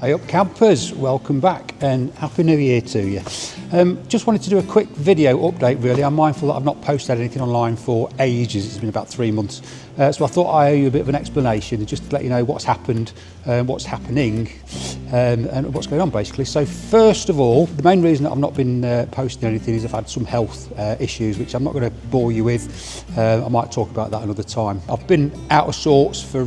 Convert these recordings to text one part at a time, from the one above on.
Hey up campers, welcome back and Happy New Year to you. Just wanted to do a quick video update really. I'm mindful that I've not posted anything online for ages, it's been about 3 months. So I thought I owe you a bit of an explanation just to let you know what's happened, what's happening and what's going on basically. So first of all, the main reason that I've not been posting anything is I've had some health issues which I'm not going to bore you with. I might talk about that another time. I've been out of sorts for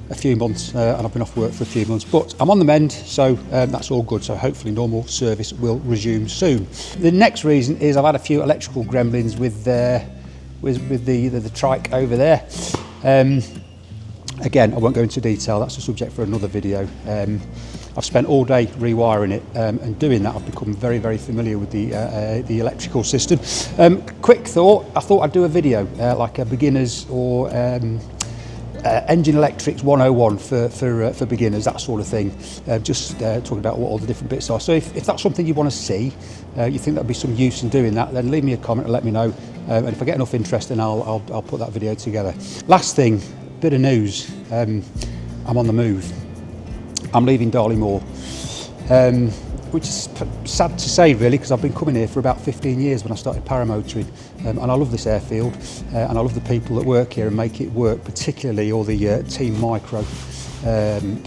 a few months and I've been off work for a few months, but I'm on the mend, so that's all good. So hopefully normal service will resume soon. The next reason is I've had a few electrical gremlins with the trike over there. Again, I won't go into detail, that's a subject for another video. I've spent all day rewiring it and doing that I've become very, very familiar with the electrical system. Quick thought, I thought I'd do a video like a beginners or engine electrics 101 for beginners, that sort of thing. Just talking about what all the different bits are. So if that's something you want to see, you think there'll be some use in doing that, then leave me a comment and let me know. And if I get enough interest, then I'll put that video together. Last thing, bit of news. I'm on the move. I'm leaving Darley Moor, which is sad to say really, because I've been coming here for about 15 years when I started paramotoring, and I love this airfield and I love the people that work here and make it work, particularly all the Team Micro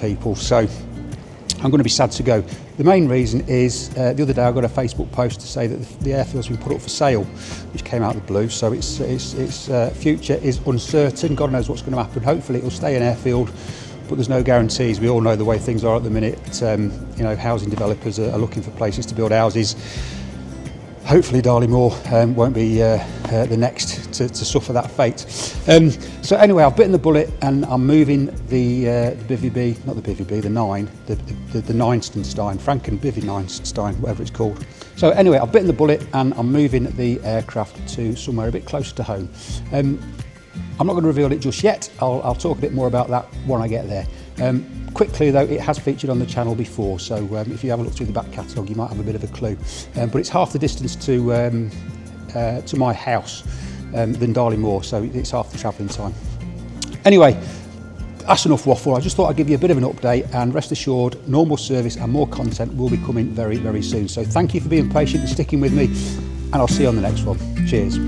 people. So I'm going to be sad to go. The main reason is the other day I got a Facebook post to say that the airfield's been put up for sale, which came out of the blue. So its future is uncertain. God knows what's going to happen. Hopefully it'll stay an airfield, but there's no guarantees. We all know the way things are at the minute. You know, housing developers are looking for places to build houses. Hopefully Darley Moor won't be the next to suffer that fate. So anyway, I've bitten the bullet and I'm moving the Bivy B, not the Bivy B, the 9, the Ninestenstein, Frank and Bivy Ninestenstein, whatever it's called. So anyway, I've bitten the bullet and I'm moving the aircraft to somewhere a bit closer to home. I'm not going to reveal it just yet. I'll talk a bit more about that when I get there. Quickly though, it has featured on the channel before, so if you have a look through the back catalogue, you might have a bit of a clue. But it's half the distance to my house than Darley Moor, so it's half the travelling time. Anyway, that's enough waffle. I just thought I'd give you a bit of an update, and rest assured, normal service and more content will be coming very, very soon. So thank you for being patient and sticking with me, and I'll see you on the next one. Cheers.